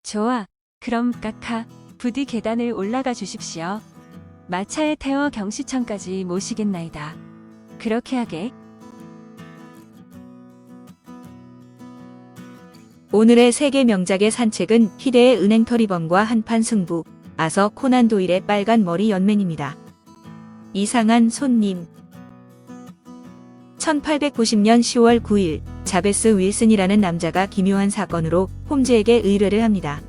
좋아. 그럼 카카, 부디 계단을 올라가 주십시오. 마차에 태워 경시청까지 모시겠나이다. 그렇게 하게. 오늘의 세계 명작의 산책은 희대의 은행털이범과 한판 승부, 아서 코난 도일의 빨간 머리 연맹입니다. 이상한 손님. 1890년 10월 9일, 자베스 윌슨이라는 남자가 기묘한 사건으로 홈즈에게 의뢰를 합니다.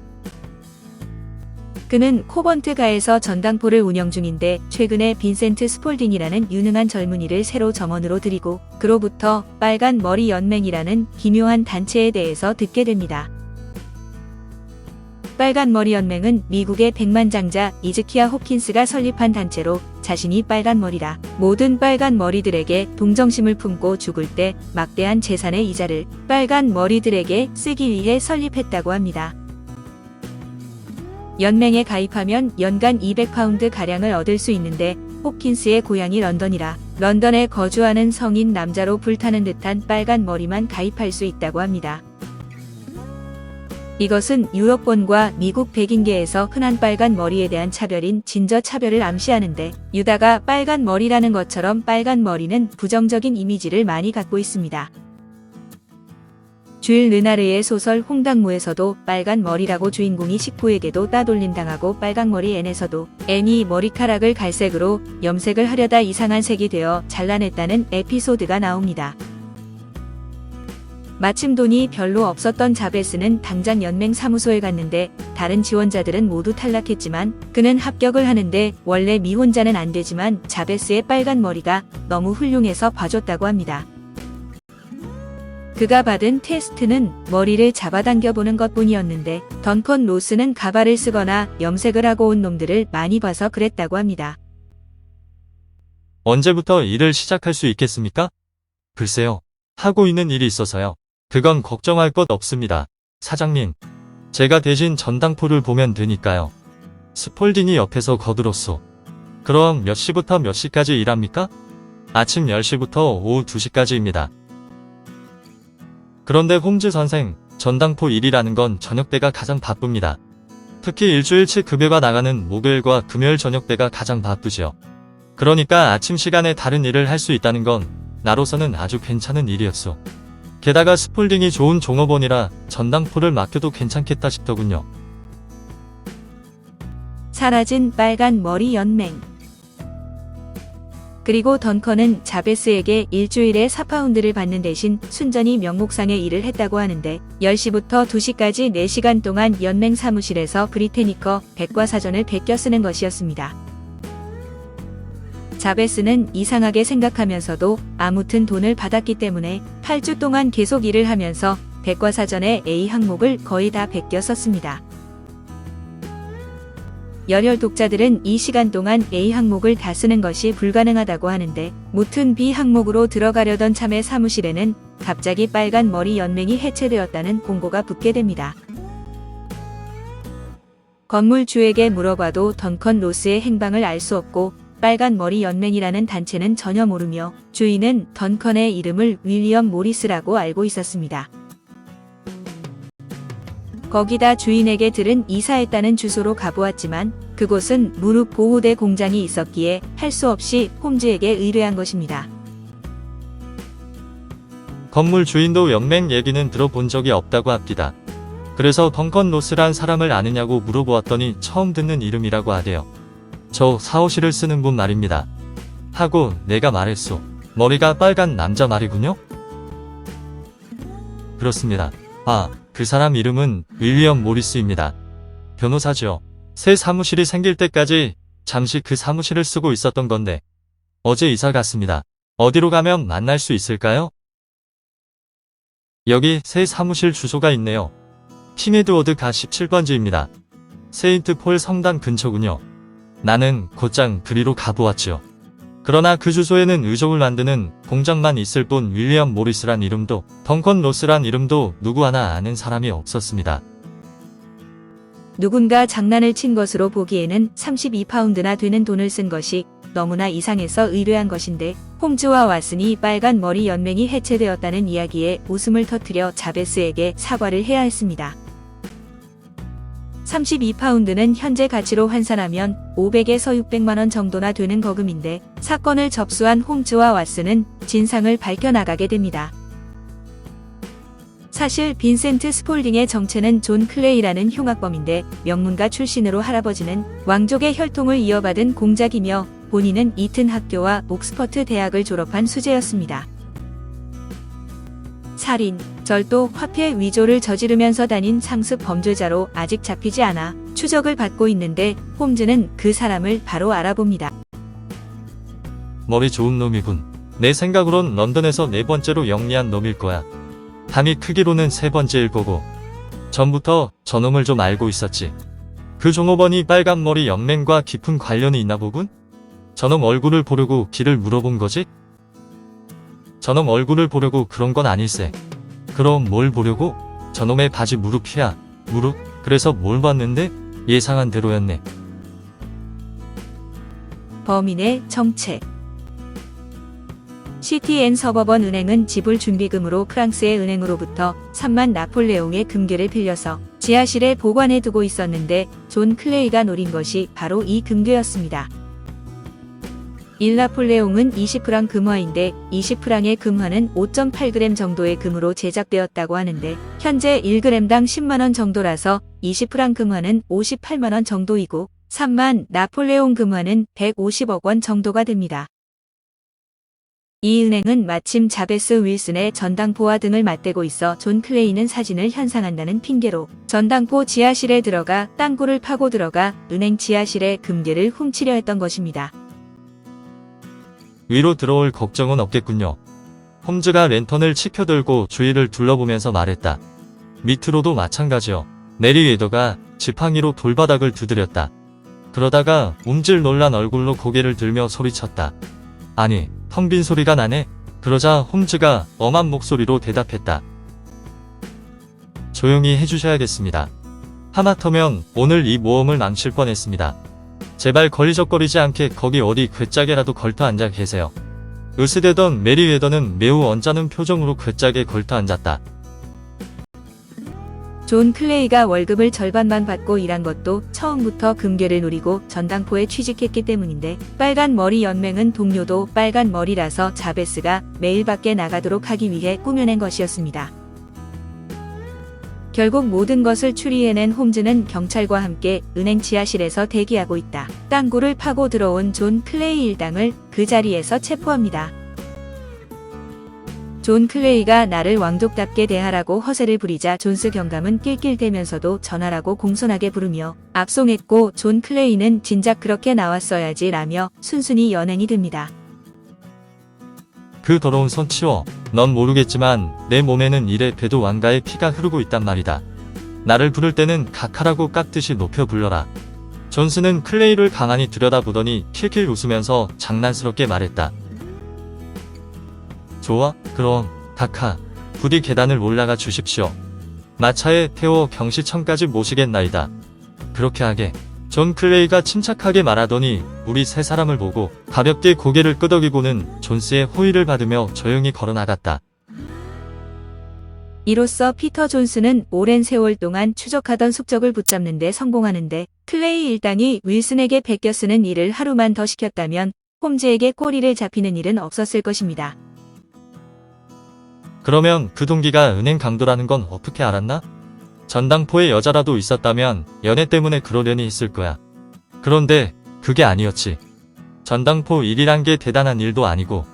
그는 코번트가에서 전당포를 운영 중인데 최근에 빈센트 스폴딩이라는 유능한 젊은이를 새로 점원으로 들이고 그로부터 빨간 머리 연맹이라는 기묘한 단체에 대해서 듣게 됩니다. 빨간 머리 연맹은 미국의 백만장자 이즈키야 호킨스가 설립한 단체로 자신이 빨간 머리라 모든 빨간 머리들에게 동정심을 품고 죽을 때 막대한 재산의 이자를 빨간 머리들에게 쓰기 위해 설립했다고 합니다. 연맹에 가입하면 연간 200파운드 가량을 얻을 수 있는데 호킨스의 고향이 런던이라 런던에 거주하는 성인 남자로 불타는 듯한 빨간 머리만 가입할 수 있다고 합니다. 이것은 유럽권과 미국 백인계에서 흔한 빨간 머리에 대한 차별인 진저 차별을 암시하는데 유다가 빨간 머리라는 것처럼 빨간 머리는 부정적인 이미지를 많이 갖고 있습니다. 쥘 르나르의 소설 홍당무에서도 빨간 머리라고 주인공이 식구에게도 따돌림당하고 빨강머리 앤에서도 앤이 머리카락을 갈색으로 염색을 하려다 이상한 색이 되어 잘라냈다는 에피소드가 나옵니다. 마침 돈이 별로 없었던 자베스는 당장 연맹 사무소에 갔는데 다른 지원자들은 모두 탈락했지만 그는 합격을 하는데 원래 미혼자는 안 되지만 자베스의 빨간 머리가 너무 훌륭해서 봐줬다고 합니다. 그가 받은 테스트는 머리를 잡아당겨보는 것뿐이었는데 던컨 로스는 가발을 쓰거나 염색을 하고 온 놈들을 많이 봐서 그랬다고 합니다. 언제부터 일을 시작할 수 있겠습니까? 글쎄요. 하고 있는 일이 있어서요. 그건 걱정할 것 없습니다. 사장님. 제가 대신 전당포를 보면 되니까요. 스폴딩이 옆에서 거들었소. 그럼 몇 시부터 몇 시까지 일합니까? 아침 10시부터 오후 2시까지입니다. 그런데 홈즈 선생, 전당포 일이라는 건 저녁때가 가장 바쁩니다. 특히 일주일치 급여가 나가는 목요일과 금요일 저녁때가 가장 바쁘죠. 그러니까 아침 시간에 다른 일을 할 수 있다는 건 나로서는 아주 괜찮은 일이었소. 게다가 스폴딩이 좋은 종업원이라 전당포를 맡겨도 괜찮겠다 싶더군요. 사라진 빨간 머리 연맹. 그리고 던컨은 자베스에게 일주일에 4파운드를 받는 대신 순전히 명목상의 일을 했다고 하는데 10시부터 2시까지 4시간 동안 연맹 사무실에서 브리테니커 백과사전을 베껴 쓰는 것이었습니다. 자베스는 이상하게 생각하면서도 아무튼 돈을 받았기 때문에 8주 동안 계속 일을 하면서 백과사전의 A 항목을 거의 다 베껴 썼습니다. 열혈 독자들은 이 시간 동안 A 항목을 다 쓰는 것이 불가능하다고 하는데 무튼 B 항목으로 들어가려던 참의 사무실에는 갑자기 빨간 머리 연맹이 해체되었다는 공고가 붙게 됩니다. 건물주에게 물어봐도 던컨 로스의 행방을 알 수 없고 빨간 머리 연맹이라는 단체는 전혀 모르며 주인은 던컨의 이름을 윌리엄 모리스라고 알고 있었습니다. 거기다 주인에게 들은 이사했다는 주소로 가보았지만 그곳은 무릎 보호대 공장이 있었기에 할 수 없이 홈즈에게 의뢰한 것입니다. 건물 주인도 연맹 얘기는 들어본 적이 없다고 합니다. 그래서 던컨 로스란 사람을 아느냐고 물어보았더니 처음 듣는 이름이라고 하대요. 저 사무실을 쓰는 분 말입니다. 하고 내가 말했소. 머리가 빨간 남자 말이군요? 그렇습니다. 아, 그 사람 이름은 윌리엄 모리스입니다. 변호사죠. 새 사무실이 생길 때까지 잠시 그 사무실을 쓰고 있었던 건데 어제 이사 갔습니다. 어디로 가면 만날 수 있을까요? 여기 새 사무실 주소가 있네요. 킹 에드워드 가 17번지입니다. 세인트 폴 성당 근처군요. 나는 곧장 그리로 가보았죠. 그러나 그 주소에는 의족을 만드는 공장만 있을 뿐 윌리엄 모리스란 이름도 던컨 로스란 이름도 누구 하나 아는 사람이 없었습니다. 누군가 장난을 친 것으로 보기에는 32파운드나 되는 돈을 쓴 것이 너무나 이상해서 의뢰한 것인데 홈즈와 왓슨이 빨간 머리 연맹이 해체되었다는 이야기에 웃음을 터뜨려 자베스에게 사과를 해야 했습니다. 32파운드는 현재 가치로 환산하면 500에서 600만원 정도나 되는 거금인데 사건을 접수한 홈즈와 왓슨은 진상을 밝혀나가게 됩니다. 사실 빈센트 스폴딩의 정체는 존 클레이라는 흉악범인데 명문가 출신으로 할아버지는 왕족의 혈통을 이어받은 공작이며 본인은 이튼 학교와 옥스퍼트 대학을 졸업한 수재였습니다. 살인, 절도, 화폐 위조를 저지르면서 다닌 상습 범죄자로 아직 잡히지 않아 추적을 받고 있는데 홈즈는 그 사람을 바로 알아봅니다. 머리 좋은 놈이군. 내 생각으론 런던에서 네 번째로 영리한 놈일 거야. 단위 크기로는 세 번째일 거고. 전부터 저놈을 좀 알고 있었지. 그 종업원이 빨간 머리 연맹과 깊은 관련이 있나 보군? 저놈 얼굴을 보려고 길을 물어본 거지? 저놈 얼굴을 보려고 그런 건 아닐세. 그럼 뭘 보려고? 저놈의 바지 무릎이야. 무릎? 그래서 뭘 봤는데? 예상한 대로였네. 범인의 정체. CTN 서버번 은행은 지불 준비금으로 프랑스의 은행으로부터 3만 나폴레옹의 금괴를 빌려서 지하실에 보관해 두고 있었는데 존 클레이가 노린 것이 바로 이 금괴였습니다. 1나폴레옹은 20프랑 금화인데 20프랑의 금화는 5.8g 정도의 금으로 제작되었다고 하는데 현재 1g당 10만원 정도라서 20프랑 금화는 58만원 정도이고 3만 나폴레옹 금화는 150억 원 정도가 됩니다. 이 은행은 마침 자베스 윌슨의 전당포와 등을 맞대고 있어 존 클레이는 사진을 현상한다는 핑계로 전당포 지하실에 들어가 땅굴을 파고 들어가 은행 지하실에 금괴를 훔치려 했던 것입니다. 위로 들어올 걱정은 없겠군요. 홈즈가 랜턴을 치켜들고 주위를 둘러보면서 말했다. 밑으로도 마찬가지요. 내리 웨더가 지팡이로 돌바닥을 두드렸다. 그러다가 움찔 놀란 얼굴로 고개를 들며 소리쳤다. 아니, 텅 빈 소리가 나네. 그러자 홈즈가 엄한 목소리로 대답했다. 조용히 해주셔야겠습니다. 하마터면 오늘 이 모험을 망칠 뻔했습니다. 제발 걸리적거리지 않게 거기 어디 괴짝에라도 걸터 앉아 계세요. 으스대던 메리 웨더는 매우 언짢은 표정으로 괴짝에 걸터 앉았다. 존 클레이가 월급을 절반만 받고 일한 것도 처음부터 금괴를 노리고 전당포에 취직했기 때문인데 빨간 머리 연맹은 동료도 빨간 머리라서 자베스가 매일 밖에 나가도록 하기 위해 꾸며낸 것이었습니다. 결국 모든 것을 추리해낸 홈즈는 경찰과 함께 은행 지하실에서 대기하고 있다. 땅굴을 파고 들어온 존 클레이 일당을 그 자리에서 체포합니다. 존 클레이가 나를 왕족답게 대하라고 허세를 부리자 존스 경감은 낄낄대면서도 전하라고 공손하게 부르며 압송했고 존 클레이는 진작 그렇게 나왔어야지 라며 순순히 연행이 됩니다. 그 더러운 손 치워. 넌 모르겠지만 내 몸에는 이래 배도 왕가의 피가 흐르고 있단 말이다. 나를 부를 때는 각하라고 깍듯이 높여 불러라. 존스는 클레이를 가만히 들여다보더니 킬킬 웃으면서 장난스럽게 말했다. 좋아, 그럼 각하, 부디 계단을 올라가 주십시오. 마차에 태워 경시청까지 모시겠나이다. 그렇게 하게. 존 클레이가 침착하게 말하더니 우리 세 사람을 보고 가볍게 고개를 끄덕이고는 존스의 호의를 받으며 조용히 걸어나갔다. 이로써 피터 존스는 오랜 세월 동안 추적하던 숙적을 붙잡는 데 성공하는데 클레이 일당이 윌슨에게 베껴 쓰는 일을 하루만 더 시켰다면 홈즈에게 꼬리를 잡히는 일은 없었을 것입니다. 그러면 그 동기가 은행 강도라는 건 어떻게 알았나? 전당포에 여자라도 있었다면 연애 때문에 그러려니 했을 거야. 그런데 그게 아니었지. 전당포 일이란 게 대단한 일도 아니고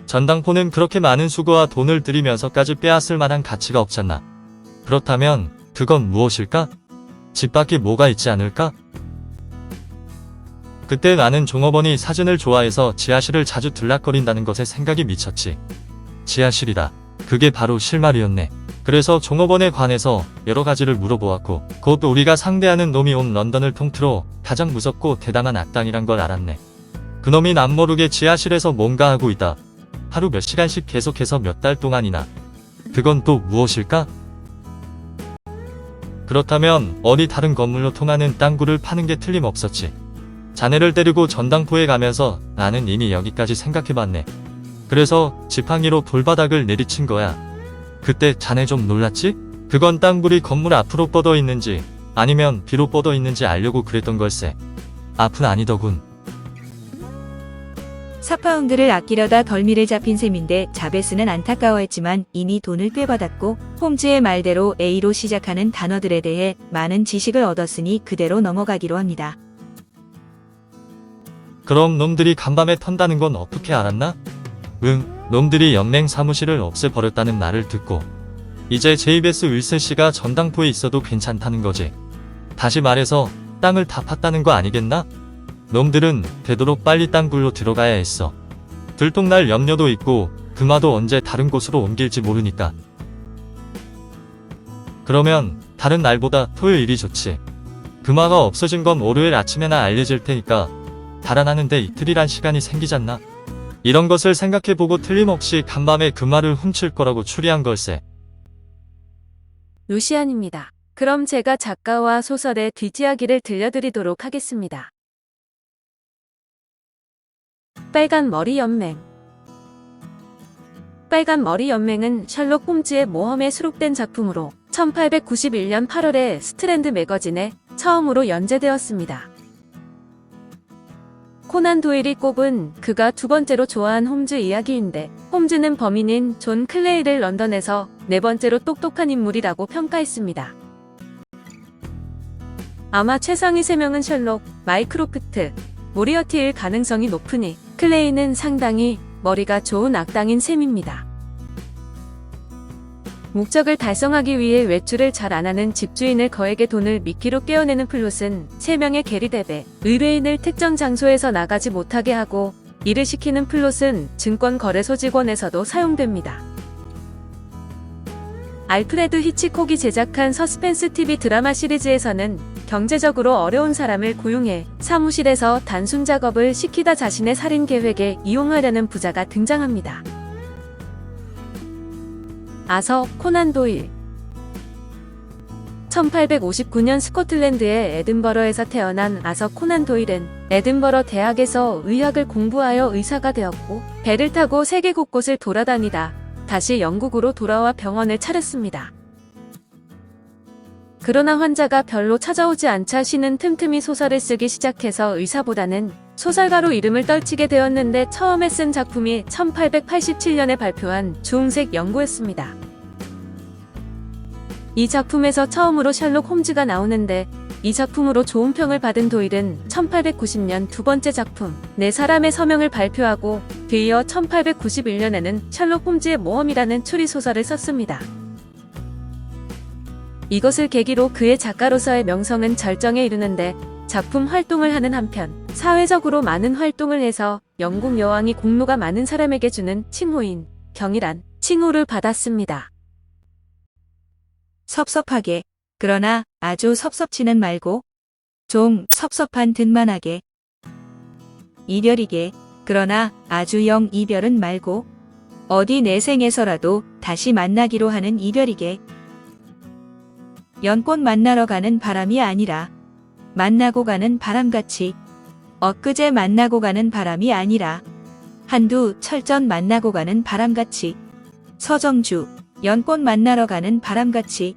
전당포는 그렇게 많은 수고와 돈을 들이면서까지 빼앗을 만한 가치가 없잖아. 그렇다면 그건 무엇일까? 집 밖에 뭐가 있지 않을까? 그때 나는 종업원이 사진을 좋아해서 지하실을 자주 들락거린다는 것에 생각이 미쳤지. 지하실이다. 그게 바로 실마리였네. 그래서 종업원에 관해서 여러 가지를 물어보았고 곧 우리가 상대하는 놈이 온 런던을 통틀어 가장 무섭고 대담한 악당이란 걸 알았네. 그놈이 남모르게 지하실에서 뭔가 하고 있다. 하루 몇 시간씩 계속해서 몇 달 동안이나. 그건 또 무엇일까? 그렇다면 어디 다른 건물로 통하는 땅굴을 파는 게 틀림없었지. 자네를 데리고 전당포에 가면서 나는 이미 여기까지 생각해봤네. 그래서 지팡이로 돌바닥을 내리친 거야. 그때 자네 좀 놀랐지? 그건 땅굴이 건물 앞으로 뻗어 있는지 아니면 비로 뻗어 있는지 알려고 그랬던 걸세. 앞은 아니더군. 4파운드를 아끼려다 덜미를 잡힌 셈인데 자베스는 안타까워했지만 이미 돈을 꽤 받았고 홈즈의 말대로 A로 시작하는 단어들에 대해 많은 지식을 얻었으니 그대로 넘어가기로 합니다. 그럼 놈들이 간밤에 턴다는 건 어떻게 알았나? 놈들이 연맹 사무실을 없애버렸다는 말을 듣고 이제 제이베스 윌슨 씨가 전당포에 있어도 괜찮다는 거지. 다시 말해서 땅을 다 팠다는 거 아니겠나? 놈들은 되도록 빨리 땅굴로 들어가야 했어. 들통날 염려도 있고 금화도 언제 다른 곳으로 옮길지 모르니까. 그러면 다른 날보다 토요일이 좋지. 금화가 없어진 건 월요일 아침에나 알려질 테니까 달아나는데 이틀이란 시간이 생기잖나. 이런 것을 생각해보고 틀림없이 간밤에 금화를 훔칠 거라고 추리한 걸세. 루시안입니다. 그럼 제가 작가와 소설의 뒷이야기를 들려드리도록 하겠습니다. 빨간 머리 연맹. 빨간 머리 연맹은 셜록 홈즈의 모험에 수록된 작품으로 1891년 8월에 스트랜드 매거진에 처음으로 연재되었습니다. 코난 도일이 꼽은 그가 두 번째로 좋아한 홈즈 이야기인데 홈즈는 범인인 존 클레이를 런던에서 네 번째로 똑똑한 인물이라고 평가했습니다. 아마 최상위 3명은 셜록, 마이크로프트, 모리어티일 가능성이 높으니 클레이는 상당히 머리가 좋은 악당인 셈입니다. 목적을 달성하기 위해 외출을 잘 안하는 집주인을 거액의 돈을 미끼로 깨어내는 플롯은 3명의 게리뎁에 의뢰인을 특정 장소에서 나가지 못하게 하고 일을 시키는 플롯은 증권거래소 직원에서도 사용됩니다. 알프레드 히치콕이 제작한 서스펜스 TV 드라마 시리즈에서는 경제적으로 어려운 사람을 고용해 사무실에서 단순 작업을 시키다 자신의 살인 계획에 이용하려는 부자가 등장합니다. 아서 코난 도일. 1859년 스코틀랜드의 에든버러에서 태어난 아서 코난 도일은 에든버러 대학에서 의학을 공부하여 의사가 되었고 배를 타고 세계 곳곳을 돌아다니다 다시 영국으로 돌아와 병원을 차렸습니다. 그러나 환자가 별로 찾아오지 않자 쉬는 틈틈이 소설을 쓰기 시작해서 의사보다는 소설가로 이름을 떨치게 되었는데 처음에 쓴 작품이 1887년에 발표한 주홍색 연고였습니다. 이 작품에서 처음으로 셜록 홈즈가 나오는데 이 작품으로 좋은 평을 받은 도일은 1890년 두 번째 작품 네 사람의 서명을 발표하고 뒤이어 1891년에는 셜록 홈즈의 모험이라는 추리소설을 썼습니다. 이것을 계기로 그의 작가로서의 명성은 절정에 이르는데 작품 활동을 하는 한편 사회적으로 많은 활동을 해서 영국 여왕이 공로가 많은 사람에게 주는 칭호인 경이란 칭호를 받았습니다. 섭섭하게. 그러나 아주 섭섭지는 말고 좀 섭섭한 듯만 하게. 이별이게. 그러나 아주 영 이별은 말고 어디 내 생에서라도 다시 만나기로 하는 이별이게. 연꽃 만나러 가는 바람이 아니라 만나고 가는 바람같이 엊그제 만나고 가는 바람이 아니라 한두 철전 만나고 가는 바람같이 서정주 연꽃 만나러 가는 바람같이